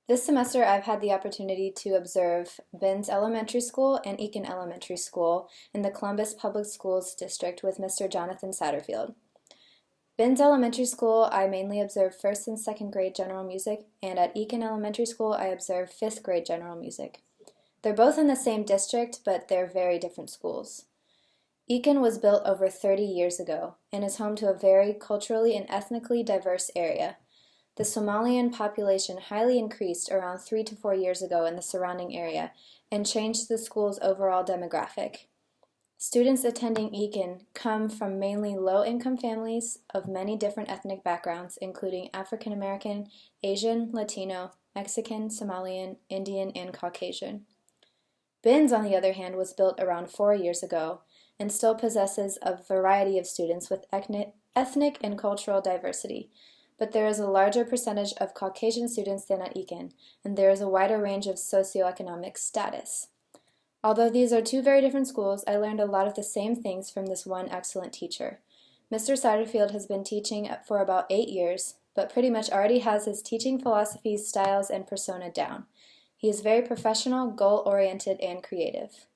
This semester, I've had the opportunity to observe Binns Elementary School and Eakin Elementary School in the Columbus Public Schools District with Mr. Jonathan Satterfield. Binns Elementary School, I mainly observed 1st and 2nd grade general music, and at Eakin Elementary School, I observed 5th grade general music. They're both in the same district, but they're very different schools. Eakin was built over 30 years ago and is home to a very culturally and ethnically diverse area. The Somalian population highly increased around 3 to 4 years ago in the surrounding area and changed the school's overall demographic. Students attending Eakin come from mainly low-income families of many different ethnic backgrounds, including African American, Asian, Latino, Mexican, Somalian, Indian, and Caucasian. Binns, on the other hand, was built around 4 years ago and still possesses a variety of students with ethnic and cultural diversity. But there is a larger percentage of Caucasian students than at Eakin, and there is a wider range of socioeconomic status. Although these are two very different schools, I learned a lot of the same things from this one excellent teacher. Mr. Satterfield has been teaching for about 8 years, but pretty much already has his teaching philosophies, styles, and persona down. He is very professional, goal-oriented, and creative.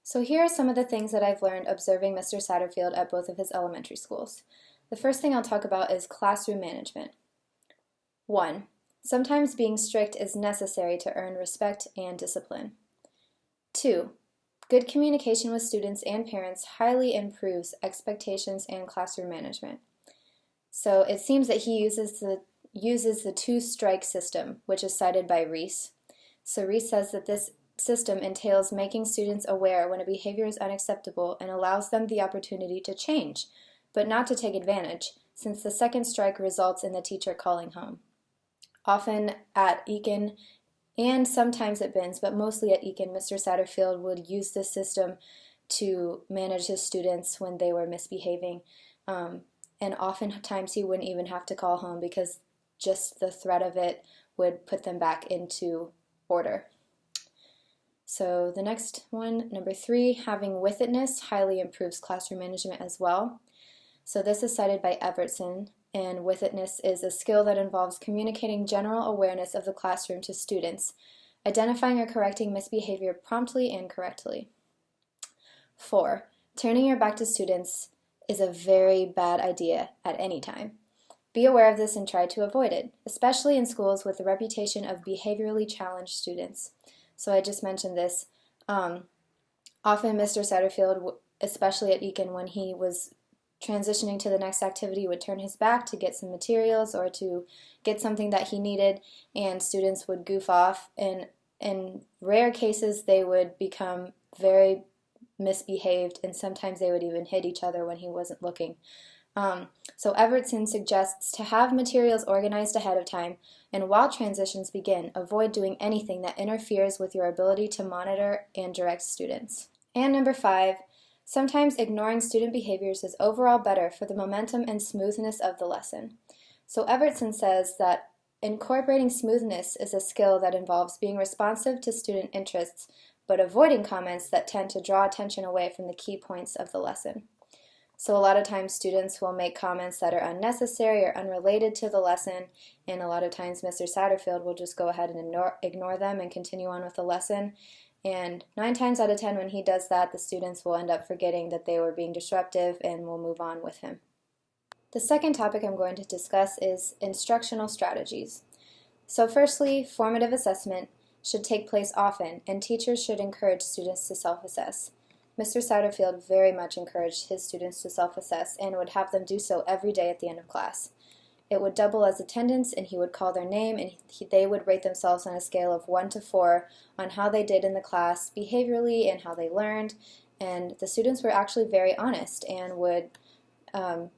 So here are some of the things that I've learned observing Mr. Satterfield at both of his elementary schools. The first thing I'll talk about is classroom management. 1. Sometimes being strict is necessary to earn respect and discipline. 2. Good communication with students and parents highly improves expectations and classroom management. So it seems that he uses the two-strike system, which is cited by Reese. So Reese says that this system entails making students aware when a behavior is unacceptable and allows them the opportunity to change, but not to take advantage, since the second strike results in the teacher calling home. Often at Eakin and sometimes at Binns, but mostly at Eakin, Mr. Satterfield would use this system to manage his students when they were misbehaving, and oftentimes he wouldn't even have to call home because just the threat of it would put them back into order. So the next one, number 3, having with itness highly improves classroom management as well. So this is cited by Evertson, and with itness is a skill that involves communicating general awareness of the classroom to students, identifying or correcting misbehavior promptly and correctly. 4. Turning your back to students is a very bad idea at any time. Be aware of this and try to avoid it, especially in schools with a reputation of behaviorally challenged students. So I just mentioned this. Often Mr. Satterfield, especially at Eakin, when he was transitioning to the next activity, would turn his back to get some materials or to get something that he needed, and students would goof off, and in rare cases they would become very misbehaved, and sometimes they would even hit each other when he wasn't looking. So Evertson suggests to have materials organized ahead of time, and while transitions begin, avoid doing anything that interferes with your ability to monitor and direct students. And number 5, sometimes ignoring student behaviors is overall better for the momentum and smoothness of the lesson. So Evertson says that incorporating smoothness is a skill that involves being responsive to student interests, but avoiding comments that tend to draw attention away from the key points of the lesson. So a lot of times students will make comments that are unnecessary or unrelated to the lesson, and a lot of times Mr. Satterfield will just go ahead and ignore them and continue on with the lesson. And 9 times out of 10 when he does that, the students will end up forgetting that they were being disruptive and will move on with him. The second topic I'm going to discuss is instructional strategies. So firstly, formative assessment should take place often, and teachers should encourage students to self-assess. Mr. Satterfield very much encouraged his students to self-assess and would have them do so every day at the end of class. It would double as attendance, and he would call their name, and they would rate themselves on a scale of 1 to 4 on how they did in the class behaviorally and how they learned, and the students were actually very honest and would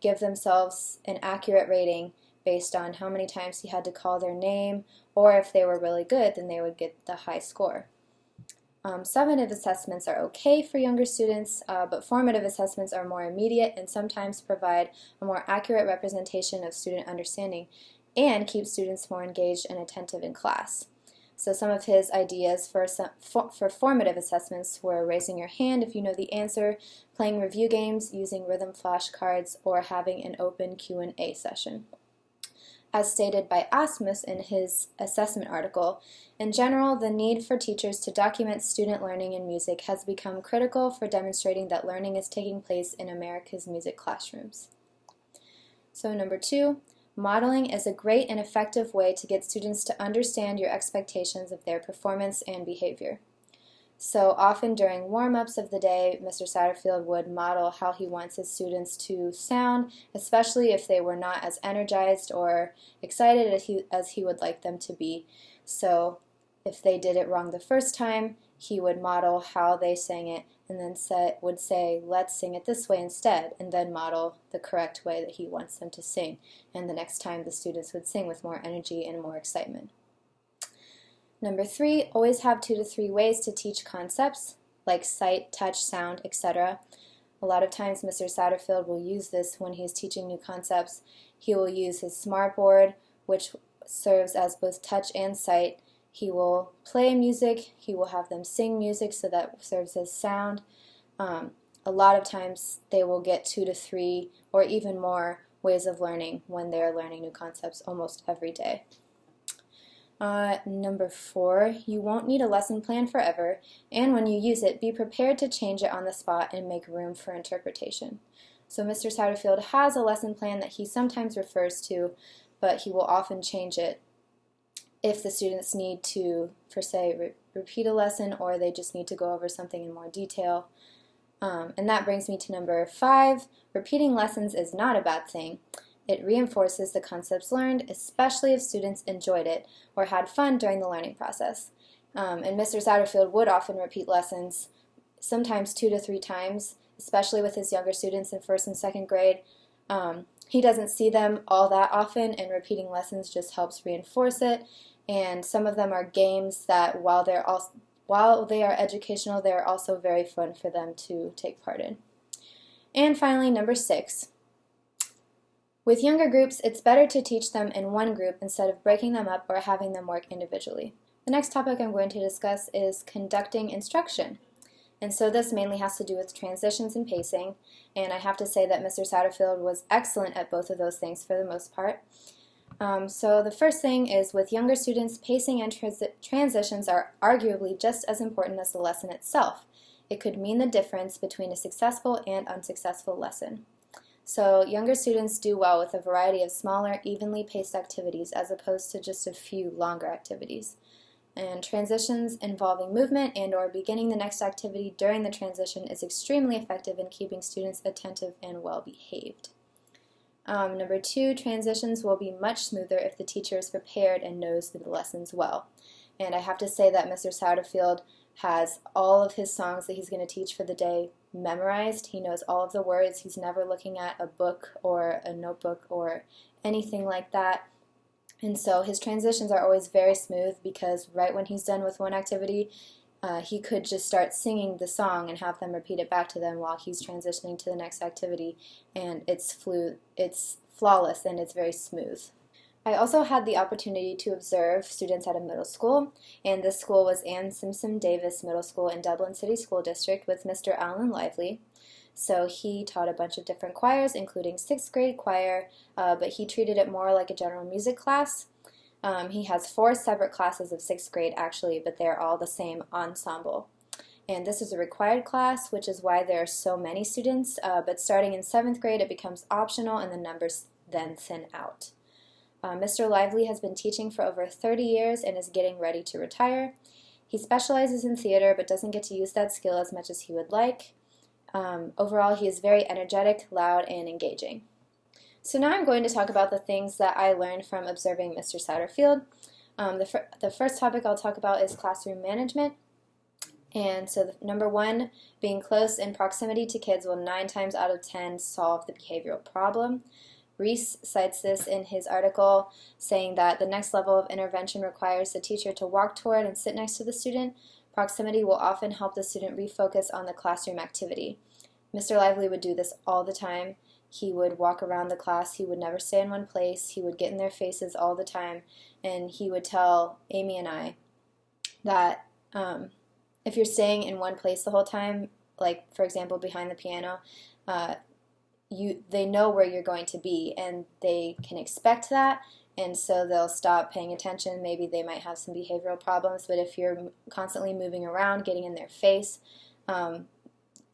give themselves an accurate rating based on how many times he had to call their name, or if they were really good, then they would get the high score. Summative assessments are okay for younger students, but formative assessments are more immediate and sometimes provide a more accurate representation of student understanding and keep students more engaged and attentive in class. So some of his ideas for formative assessments were raising your hand if you know the answer, playing review games, using rhythm flashcards, or having an open Q&A session. As stated by Asmus in his assessment article, in general, the need for teachers to document student learning in music has become critical for demonstrating that learning is taking place in America's music classrooms. So number 2, modeling is a great and effective way to get students to understand your expectations of their performance and behavior. So often during warm-ups of the day, Mr. Satterfield would model how he wants his students to sound, especially if they were not as energized or excited as he would like them to be. So if they did it wrong the first time, he would model how they sang it and then would say, let's sing it this way instead, and then model the correct way that he wants them to sing. And the next time the students would sing with more energy and more excitement. Number 3, always have 2 to 3 ways to teach concepts, like sight, touch, sound, etc. A lot of times Mr. Satterfield will use this when he's teaching new concepts. He will use his smartboard, which serves as both touch and sight. He will play music, he will have them sing music, so that serves as sound. A lot of times they will get 2 to 3 or even more ways of learning when they're learning new concepts almost every day. Number 4, you won't need a lesson plan forever, and when you use it, be prepared to change it on the spot and make room for interpretation. So Mr. Satterfield has a lesson plan that he sometimes refers to, but he will often change it if the students need to, per se, repeat a lesson, or they just need to go over something in more detail. And that brings me to number 5, repeating lessons is not a bad thing. It reinforces the concepts learned, especially if students enjoyed it or had fun during the learning process. And Mr. Satterfield would often repeat lessons, sometimes 2 to 3 times, especially with his younger students in 1st and 2nd grade. He doesn't see them all that often, and repeating lessons just helps reinforce it. And some of them are games that, while they are educational, they are also very fun for them to take part in. And finally, number 6. With younger groups, it's better to teach them in one group instead of breaking them up or having them work individually. The next topic I'm going to discuss is conducting instruction. And so this mainly has to do with transitions and pacing, and I have to say that Mr. Satterfield was excellent at both of those things for the most part. So the first thing is, with younger students, pacing and transitions are arguably just as important as the lesson itself. It could mean the difference between a successful and unsuccessful lesson. So younger students do well with a variety of smaller, evenly paced activities as opposed to just a few longer activities. And transitions involving movement and or beginning the next activity during the transition is extremely effective in keeping students attentive and well behaved. Number 2, transitions will be much smoother if the teacher is prepared and knows the lessons well. And I have to say that Mr. Satterfield has all of his songs that he's going to teach for the day memorized. He knows all of the words. He's never looking at a book or a notebook or anything like that. And so his transitions are always very smooth, because right when he's done with one activity, he could just start singing the song and have them repeat it back to them while he's transitioning to the next activity, and it's flawless and it's very smooth. I also had the opportunity to observe students at a middle school, and this school was Ann Simpson Davis Middle School in Dublin City School District with Mr. Alan Lively. So he taught a bunch of different choirs, including 6th grade choir, but he treated it more like a general music class. He has 4 separate classes of 6th grade actually, but they're all the same ensemble. And this is a required class, which is why there are so many students, but starting in 7th grade it becomes optional and the numbers then thin out. Mr. Lively has been teaching for over 30 years and is getting ready to retire. He specializes in theater but doesn't get to use that skill as much as he would like. Overall, he is very energetic, loud, and engaging. So now I'm going to talk about the things that I learned from observing Mr. Satterfield. The first topic I'll talk about is classroom management. And so number 1, being close in proximity to kids will 9 times out of 10 solve the behavioral problem. Reese cites this in his article, saying that the next level of intervention requires the teacher to walk toward and sit next to the student. Proximity will often help the student refocus on the classroom activity. Mr. Lively would do this all the time. He would walk around the class. He would never stay in one place. He would get in their faces all the time, and he would tell Amy and I that if you're staying in one place the whole time, like for example behind the piano, they know where you're going to be, and they can expect that, and so they'll stop paying attention. Maybe they might have some behavioral problems, but if you're constantly moving around, getting in their face,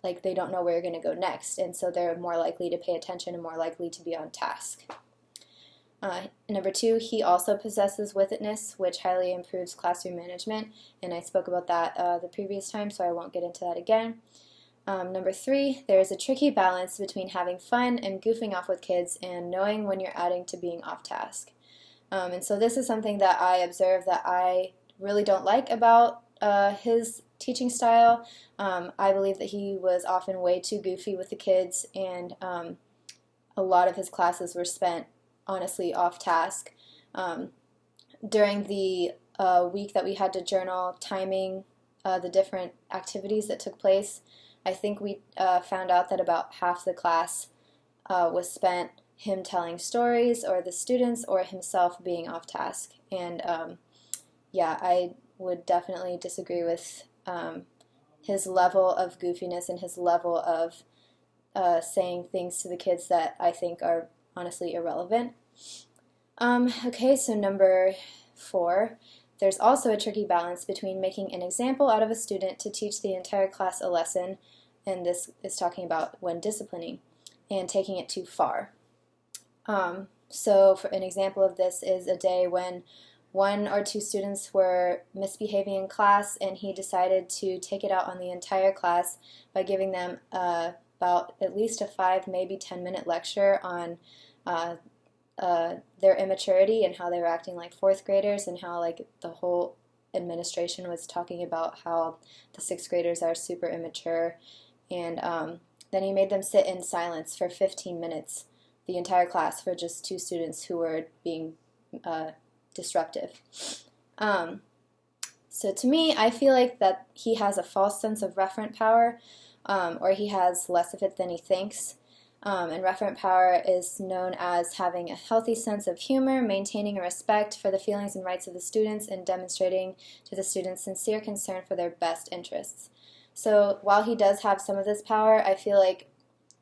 like they don't know where you're going to go next, and so they're more likely to pay attention and more likely to be on task. Number 2, he also possesses witness, which highly improves classroom management, and I spoke about that the previous time, so I won't get into that again. Number 3, there is a tricky balance between having fun and goofing off with kids and knowing when you're adding to being off task. And so this is something that I observe that I really don't like about his teaching style. I believe that he was often way too goofy with the kids, and a lot of his classes were spent honestly off task. During the week that we had to journal timing the different activities that took place, I think we found out that about half the class was spent him telling stories, or the students, or himself being off task. And yeah, I would definitely disagree with his level of goofiness and his level of saying things to the kids that I think are honestly irrelevant. Okay, so number 4, there's also a tricky balance between making an example out of a student to teach the entire class a lesson, and this is talking about when disciplining, and taking it too far. So for an example of this is a day when 1 or 2 students were misbehaving in class, and he decided to take it out on the entire class by giving them about at least a 5, maybe 10-minute lecture on their immaturity and how they were acting like 4th graders, and how like the whole administration was talking about how the 6th graders are super immature. And then he made them sit in silence for 15 minutes, the entire class, for just 2 students who were being disruptive. So to me, I feel like that he has a false sense of referent power, or he has less of it than he thinks. And referent power is known as having a healthy sense of humor, maintaining a respect for the feelings and rights of the students, and demonstrating to the students sincere concern for their best interests. So while he does have some of this power, I feel like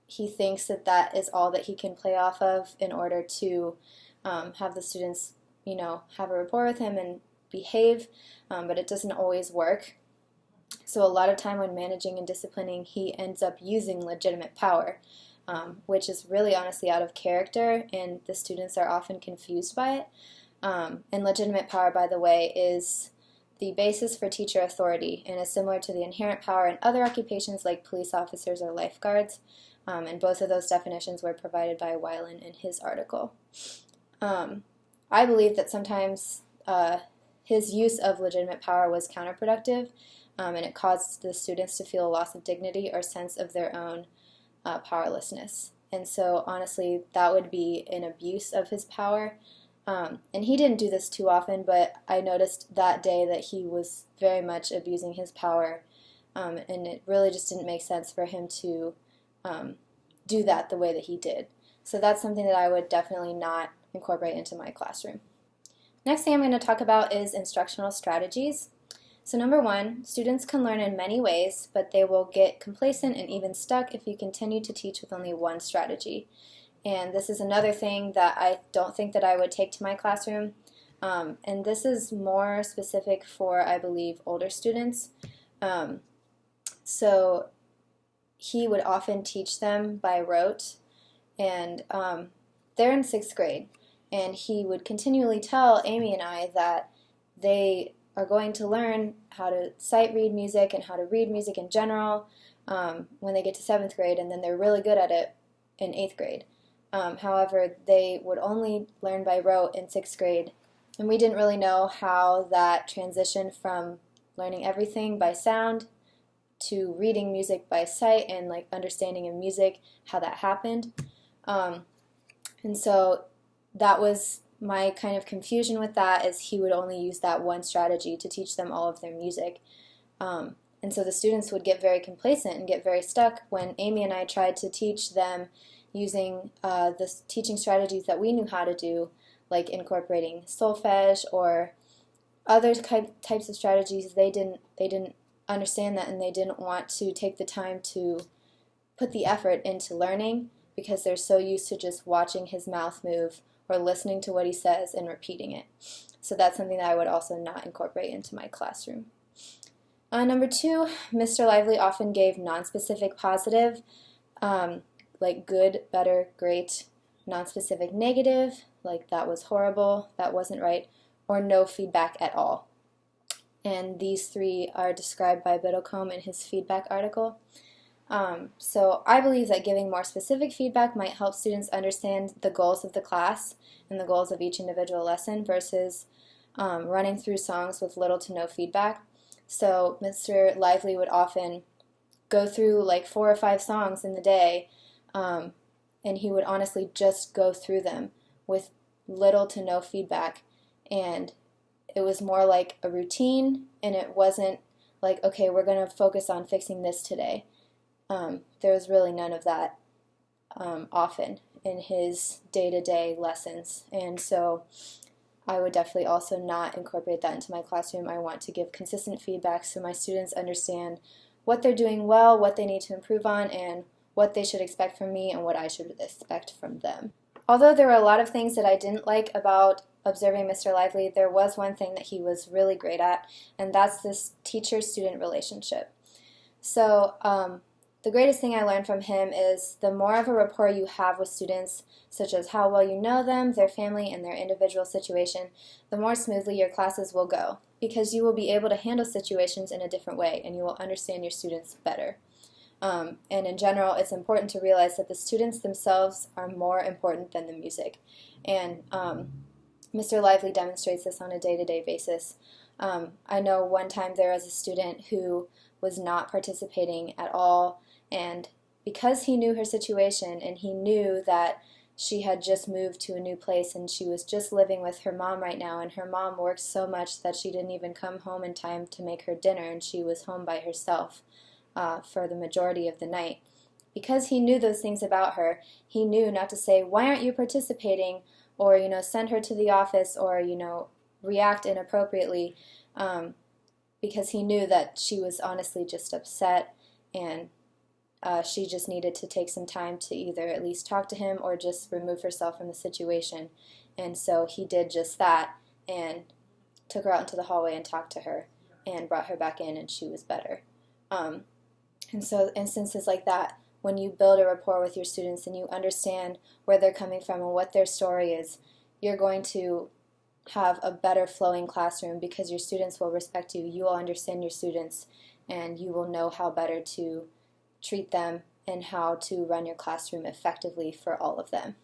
he thinks that that is all that he can play off of in order to have the students, you know, have a rapport with him and behave, but it doesn't always work. So a lot of time when managing and disciplining, he ends up using legitimate power, which is really honestly out of character, and the students are often confused by it. And legitimate power, by the way, is the basis for teacher authority, and is similar to the inherent power in other occupations like police officers or lifeguards. And both of those definitions were provided by Weiland in his article. I believe that sometimes his use of legitimate power was counterproductive, and it caused the students to feel a loss of dignity or sense of their own powerlessness. And so honestly, that would be an abuse of his power. And he didn't do this too often, but I noticed that day that he was very much abusing his power, and it really just didn't make sense for him to do that the way that he did. So that's something that I would definitely not incorporate into my classroom. Next thing I'm going to talk about is instructional strategies. So number 1, students can learn in many ways, but they will get complacent and even stuck if you continue to teach with only one strategy. And this is another thing that I don't think that I would take to my classroom. And this is more specific for, I believe, older students. So he would often teach them by rote, and they're in 6th grade. And he would continually tell Amy and I that they are going to learn how to sight read music and how to read music in general when they get to 7th grade, and then they're really good at it in 8th grade. However, they would only learn by rote in 6th grade, and we didn't really know how that transitioned from learning everything by sound to reading music by sight and like understanding of music, how that happened. And so that was my kind of confusion with that, is he would only use that one strategy to teach them all of their music. And so the students would get very complacent and get very stuck when Amy and I tried to teach them using the teaching strategies that we knew how to do, like incorporating solfege or other types of strategies. They didn't understand that, and they didn't want to take the time to put the effort into learning because they're so used to just watching his mouth move or listening to what he says and repeating it. So that's something that I would also not incorporate into my classroom. Number 2, Mr. Lively often gave nonspecific positive, like good, better, great, nonspecific negative, like that was horrible, that wasn't right, or no feedback at all. And these 3 are described by Biddlecombe in his feedback article. So I believe that giving more specific feedback might help students understand the goals of the class and the goals of each individual lesson versus running through songs with little to no feedback. So Mr. Lively would often go through like 4 or 5 songs in the day, and he would honestly just go through them with little to no feedback, and it was more like a routine, and it wasn't like, okay, we're going to focus on fixing this today. There was really none of that often in his day-to-day lessons, and so I would definitely also not incorporate that into my classroom. I want to give consistent feedback so my students understand what they're doing well, what they need to improve on, and what they should expect from me and what I should expect from them. Although there were a lot of things that I didn't like about observing Mr. Lively, there was one thing that he was really great at, and that's this teacher-student relationship. So the greatest thing I learned from him is the more of a rapport you have with students, such as how well you know them, their family, and their individual situation, the more smoothly your classes will go, because you will be able to handle situations in a different way, and you will understand your students better. And in general, it's important to realize that the students themselves are more important than the music. And Mr. Lively demonstrates this on a day-to-day basis. I know one time there was a student who was not participating at all, and because he knew her situation and he knew that she had just moved to a new place and she was just living with her mom right now, and her mom worked so much that she didn't even come home in time to make her dinner, and she was home by herself for the majority of the night. Because he knew those things about her, he knew not to say, why aren't you participating, or send her to the office, or react inappropriately, because he knew that she was honestly just upset, and she just needed to take some time to either at least talk to him or just remove herself from the situation. And so he did just that and took her out into the hallway and talked to her and brought her back in, and she was better. And so instances like that, when you build a rapport with your students and you understand where they're coming from and what their story is, you're going to have a better flowing classroom because your students will respect you, you will understand your students, and you will know how better to treat them and how to run your classroom effectively for all of them.